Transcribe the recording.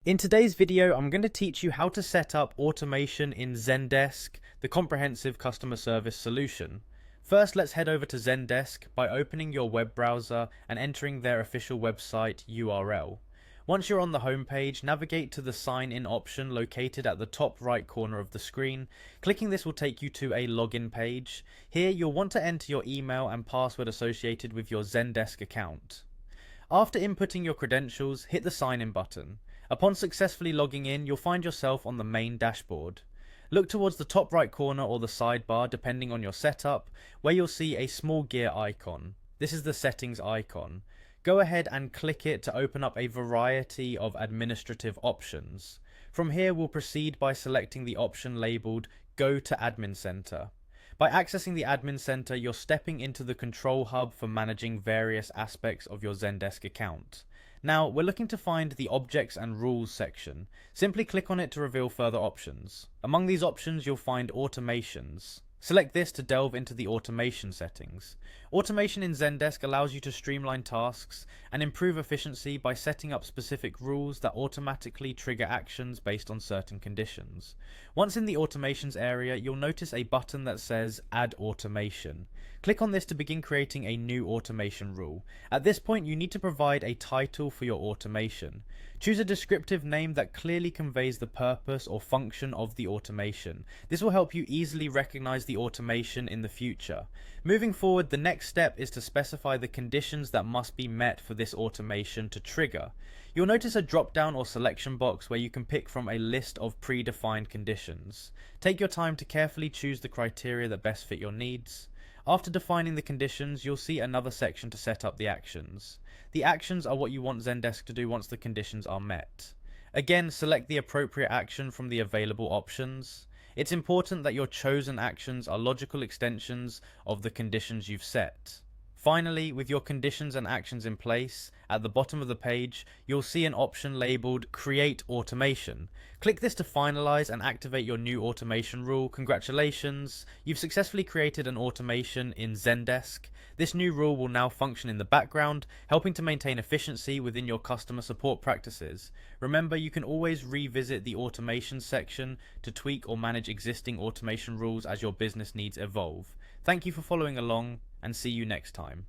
In today's video, I'm going to teach you how to set up automation in Zendesk, the comprehensive customer service solution. First, let's head over to Zendesk by opening your web browser and entering their official website URL. Once you're on the home page, navigate to the Sign In option located at the top right corner of the screen. Clicking this will take you to a login page. Here, you'll want to enter your email and password associated with your Zendesk account. After inputting your credentials, hit the Sign In button. Upon successfully logging in, you'll find yourself on the main dashboard. Look towards the top right corner or the sidebar depending on your setup, where you'll see a small gear icon. This is the settings icon. Go ahead and click it to open up a variety of administrative options. From here, we'll proceed by selecting the option labeled Go to Admin Center. By accessing the Admin Center, you're stepping into the control hub for managing various aspects of your Zendesk account. Now, we're looking to find the Objects and Rules section. Simply click on it to reveal further options. Among these options, you'll find Automations. Select this to delve into the automation settings. Automation in Zendesk allows you to streamline tasks and improve efficiency by setting up specific rules that automatically trigger actions based on certain conditions. Once in the automations area, you'll notice a button that says Add Automation. Click on this to begin creating a new automation rule. At this point, you need to provide a title for your automation. Choose a descriptive name that clearly conveys the purpose or function of the automation. This will help you easily recognize the automation in the future. Moving forward, the next step is to specify the conditions that must be met for this automation to trigger. You'll notice a drop-down or selection box where you can pick from a list of predefined conditions. Take your time to carefully choose the criteria that best fit your needs. After defining the conditions, you'll see another section to set up the actions. The actions are what you want Zendesk to do once the conditions are met. Again, select the appropriate action from the available options. It's important that your chosen actions are logical extensions of the conditions you've set. Finally, with your conditions and actions in place, at the bottom of the page, you'll see an option labeled Create Automation. Click this to finalize and activate your new automation rule. Congratulations! You've successfully created an automation in Zendesk. This new rule will now function in the background, helping to maintain efficiency within your customer support practices. Remember, you can always revisit the automation section to tweak or manage existing automation rules as your business needs evolve. Thank you for following along, and see you next time.